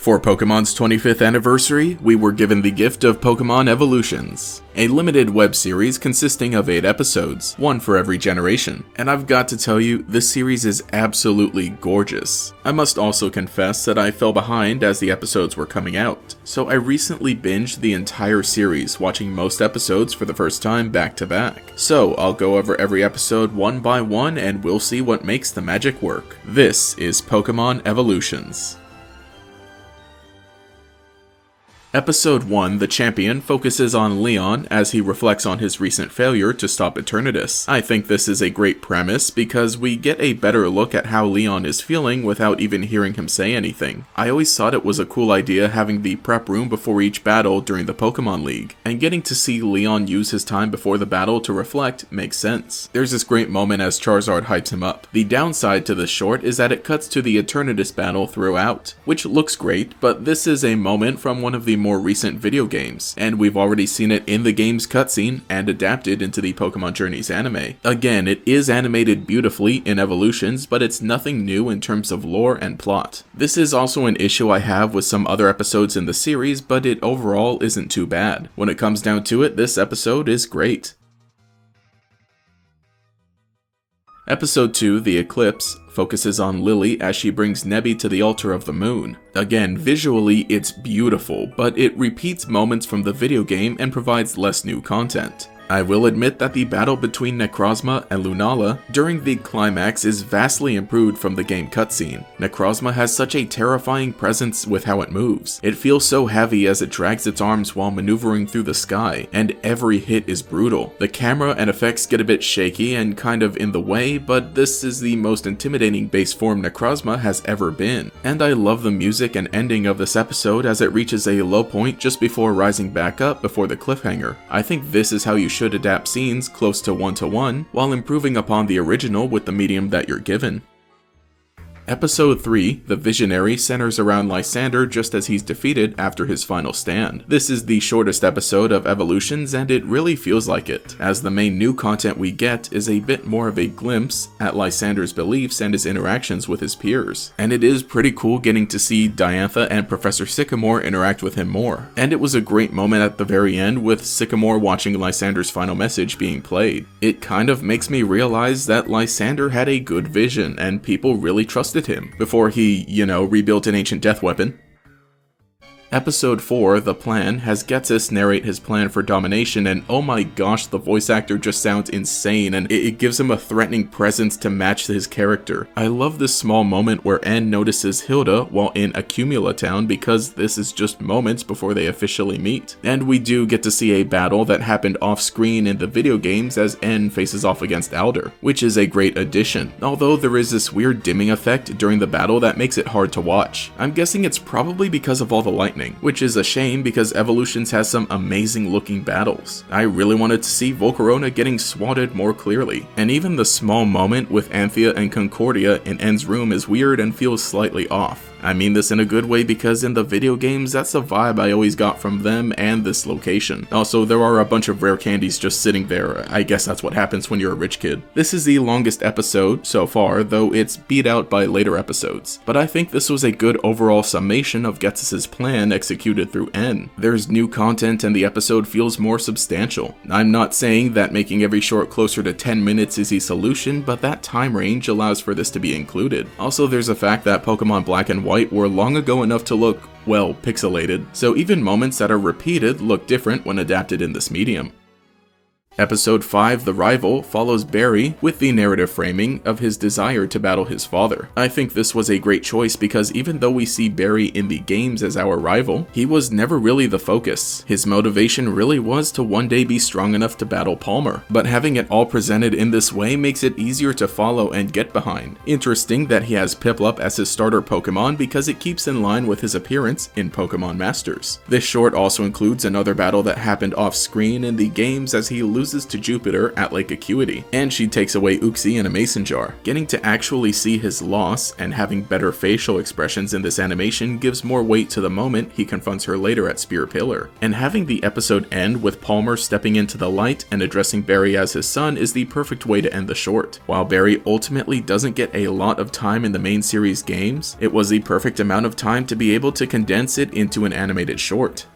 For Pokemon's 25th anniversary, we were given the gift of Pokemon Evolutions, a limited web series consisting of 8 episodes, one for every generation. And I've got to tell you, this series is absolutely gorgeous. I must also confess that I fell behind as the episodes were coming out, so I recently binged the entire series, watching most episodes for the first time back to back. So I'll go over every episode one by one and we'll see what makes the magic work. This is Pokemon Evolutions. Episode 1, The Champion, focuses on Leon as he reflects on his recent failure to stop Eternatus. I think this is a great premise because we get a better look at how Leon is feeling without even hearing him say anything. I always thought it was a cool idea having the prep room before each battle during the Pokemon League, and getting to see Leon use his time before the battle to reflect makes sense. There's this great moment as Charizard hypes him up. The downside to this short is that it cuts to the Eternatus battle throughout, which looks great, but this is a moment from one of the more recent video games, and we've already seen it in the game's cutscene and adapted into the Pokemon Journeys anime. Again, it is animated beautifully in Evolutions, but it's nothing new in terms of lore and plot. This is also an issue I have with some other episodes in the series, but it overall isn't too bad. When it comes down to it, this episode is great. Episode 2, The Eclipse, focuses on Lily as she brings Nebby to the altar of the moon. Again, visually it's beautiful, but it repeats moments from the video game and provides less new content. I will admit that the battle between Necrozma and Lunala during the climax is vastly improved from the game cutscene. Necrozma has such a terrifying presence with how it moves. It feels so heavy as it drags its arms while maneuvering through the sky, and every hit is brutal. The camera and effects get a bit shaky and kind of in the way, but this is the most intimidating base form Necrozma has ever been. And I love the music and ending of this episode as it reaches a low point just before rising back up before the cliffhanger. I think this is how you should adapt scenes close to 1-to-1 while improving upon the original with the medium that you're given. Episode 3, The Visionary, centers around Lysander just as he's defeated after his final stand. This is the shortest episode of Evolutions and it really feels like it, as the main new content we get is a bit more of a glimpse at Lysander's beliefs and his interactions with his peers. And it is pretty cool getting to see Diantha and Professor Sycamore interact with him more. And it was a great moment at the very end with Sycamore watching Lysander's final message being played. It kind of makes me realize that Lysander had a good vision and people really trusted him before he, rebuilt an ancient death weapon. Episode 4, The Plan, has Ghetsis narrate his plan for domination, and oh my gosh, the voice actor just sounds insane, and it gives him a threatening presence to match his character. I love this small moment where N notices Hilda while in Accumula Town because this is just moments before they officially meet. And we do get to see a battle that happened off screen in the video games as N faces off against Alder, which is a great addition, although there is this weird dimming effect during the battle that makes it hard to watch. I'm guessing it's probably because of all the lightning, which is a shame because Evolutions has some amazing looking battles. I really wanted to see Volcarona getting swatted more clearly, and even the small moment with Anthea and Concordia in N's room is weird and feels slightly off. I mean this in a good way because in the video games, that's the vibe I always got from them and this location. Also, there are a bunch of rare candies just sitting there. I guess that's what happens when you're a rich kid. This is the longest episode so far, though it's beat out by later episodes. But I think this was a good overall summation of Ghetsis' plan executed through N. There's new content and the episode feels more substantial. I'm not saying that making every short closer to 10 minutes is the solution, but that time range allows for this to be included. Also, there's the fact that Pokemon Black and White were long ago enough to look, well, pixelated, so even moments that are repeated look different when adapted in this medium. Episode 5, The Rival, follows Barry with the narrative framing of his desire to battle his father. I think this was a great choice because even though we see Barry in the games as our rival, he was never really the focus. His motivation really was to one day be strong enough to battle Palmer, but having it all presented in this way makes it easier to follow and get behind. Interesting that he has Piplup as his starter Pokemon because it keeps in line with his appearance in Pokemon Masters. This short also includes another battle that happened off screen in the games as he loses loses to Jupiter at Lake Acuity, and she takes away Uxie in a mason jar. Getting to actually see his loss and having better facial expressions in this animation gives more weight to the moment he confronts her later at Spear Pillar. And having the episode end with Palmer stepping into the light and addressing Barry as his son is the perfect way to end the short. While Barry ultimately doesn't get a lot of time in the main series games, it was the perfect amount of time to be able to condense it into an animated short.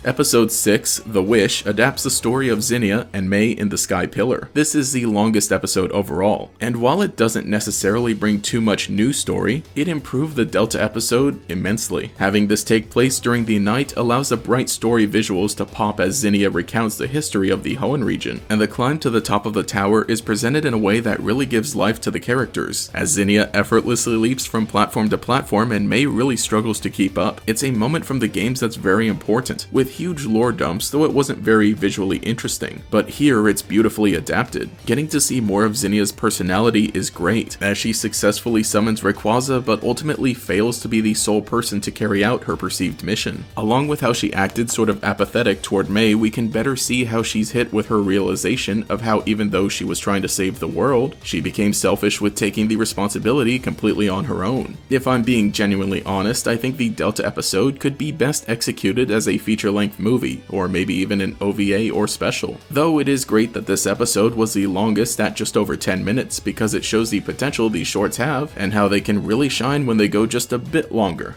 Episode 6, The Wish, adapts the story of Zinnia and May in the Sky Pillar. This is the longest episode overall, and while it doesn't necessarily bring too much new story, it improved the Delta episode immensely. Having this take place during the night allows the bright story visuals to pop as Zinnia recounts the history of the Hoenn region, and the climb to the top of the tower is presented in a way that really gives life to the characters, as Zinnia effortlessly leaps from platform to platform and May really struggles to keep up. It's a moment from the games that's very important, with huge lore dumps, though it wasn't very visually interesting. But here it's beautifully adapted. Getting to see more of Zinnia's personality is great, as she successfully summons Rayquaza but ultimately fails to be the sole person to carry out her perceived mission. Along with how she acted sort of apathetic toward May, we can better see how she's hit with her realization of how even though she was trying to save the world, she became selfish with taking the responsibility completely on her own. If I'm being genuinely honest, I think the Delta episode could be best executed as a feature-length movie, or maybe even an OVA or special. Though it is great that this episode was the longest at just over 10 minutes because it shows the potential these shorts have and how they can really shine when they go just a bit longer.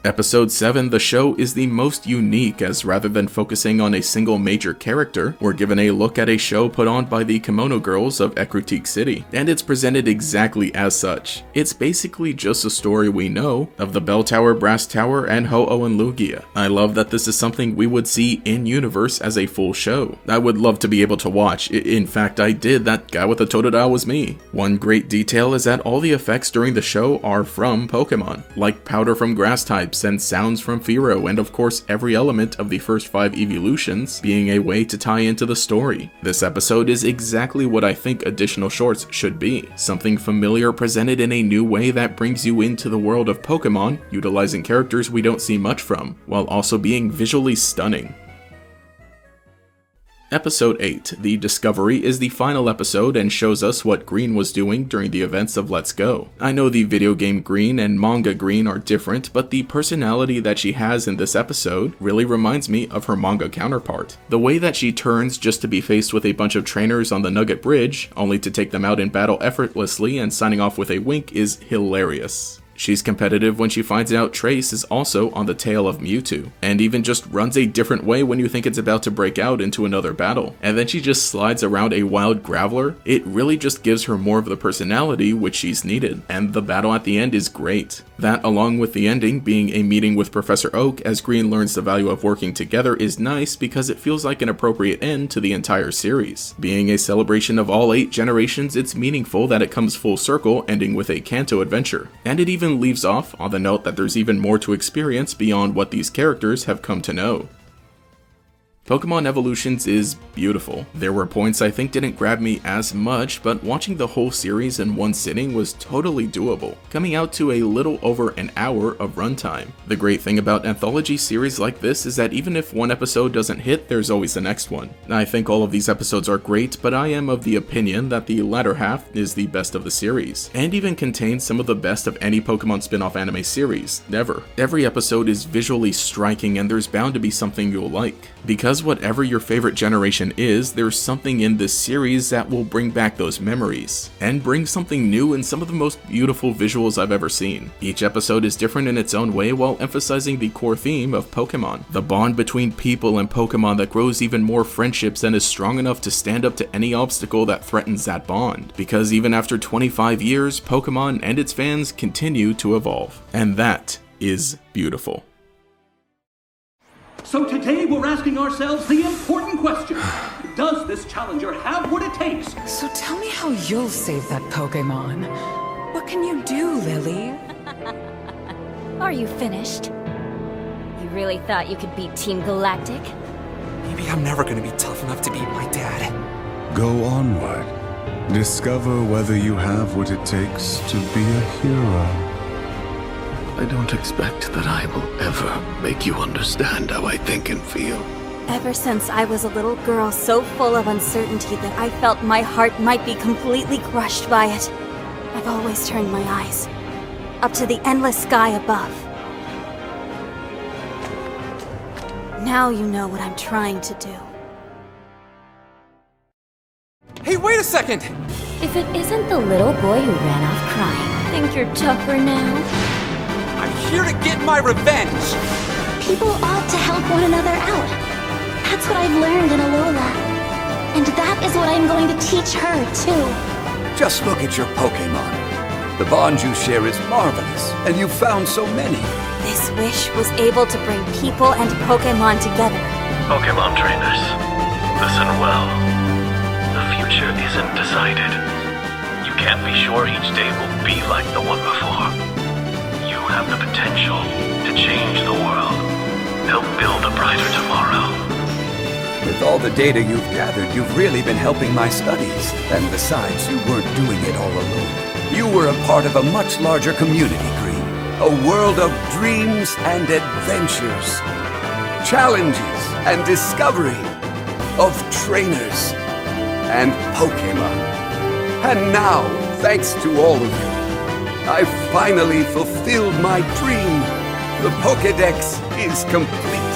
Episode 7, The Show, is the most unique, as rather than focusing on a single major character, we're given a look at a show put on by the Kimono Girls of Ecruteak City, and it's presented exactly as such. It's basically just a story we know of the Bell Tower, Brass Tower, and Ho-Oh and Lugia. I love that this is something we would see in-universe as a full show. I would love to be able to watch. In fact, I did. That guy with the Totodile was me. One great detail is that all the effects during the show are from Pokemon, like powder from grass types and sounds from Fearow, and of course every element of the first 5 evolutions being a way to tie into the story. This episode is exactly what I think additional shorts should be. Something familiar presented in a new way that brings you into the world of Pokemon, utilizing characters we don't see much from, while also being visually stunning. Episode 8, The Discovery, is the final episode and shows us what Green was doing during the events of Let's Go. I know the video game Green and manga Green are different, but the personality that she has in this episode really reminds me of her manga counterpart. The way that she turns just to be faced with a bunch of trainers on the Nugget Bridge, only to take them out in battle effortlessly and signing off with a wink, is hilarious. She's competitive when she finds out Trace is also on the tail of Mewtwo, and even just runs a different way when you think it's about to break out into another battle. And then she just slides around a wild Graveler. It really just gives her more of the personality which she's needed, and the battle at the end is great. That, along with the ending being a meeting with Professor Oak as Green learns the value of working together, is nice because it feels like an appropriate end to the entire series. Being a celebration of all 8 generations, it's meaningful that it comes full circle, ending with a Kanto adventure. And it even leaves off on the note that there's even more to experience beyond what these characters have come to know. Pokemon Evolutions is beautiful. There were points I think didn't grab me as much, but watching the whole series in one sitting was totally doable, coming out to a little over an hour of runtime. The great thing about anthology series like this is that even if one episode doesn't hit, there's always the next one. I think all of these episodes are great, but I am of the opinion that the latter half is the best of the series, and even contains some of the best of any Pokemon spin-off anime series, ever. Every episode is visually striking, and there's bound to be something you'll like. Because whatever your favorite generation is, there's something in this series that will bring back those memories, and bring something new in some of the most beautiful visuals I've ever seen. Each episode is different in its own way while emphasizing the core theme of Pokemon, the bond between people and Pokemon that grows even more friendships and is strong enough to stand up to any obstacle that threatens that bond. Because even after 25 years, Pokemon and its fans continue to evolve, and that is beautiful. So today we're asking ourselves the important question. Does this challenger have what it takes? So tell me how you'll save that Pokémon. What can you do, Lily? Are you finished? You really thought you could beat Team Galactic? Maybe I'm never gonna be tough enough to beat my dad. Go onward. Discover whether you have what it takes to be a hero. I don't expect that I will ever make you understand how I think and feel. Ever since I was a little girl so full of uncertainty that I felt my heart might be completely crushed by it, I've always turned my eyes up to the endless sky above. Now you know what I'm trying to do. Hey, wait a second! If it isn't the little boy who ran off crying, think you're tougher now? I'm here to get my revenge! People ought to help one another out. That's what I've learned in Alola. And that is what I'm going to teach her, too. Just look at your Pokémon. The bond you share is marvelous, and you've found so many. This wish was able to bring people and Pokémon together. Pokémon trainers, listen well. The future isn't decided. You can't be sure each day will be like the one before. You have the potential to change the world. Help build a brighter tomorrow. With all the data you've gathered, you've really been helping my studies. And besides, you weren't doing it all alone. You were a part of a much larger community, Green. A world of dreams and adventures. Challenges and discovery. Of trainers and Pokémon. And now, thanks to all of you, I've finally fulfilled my dream. The Pokédex is complete.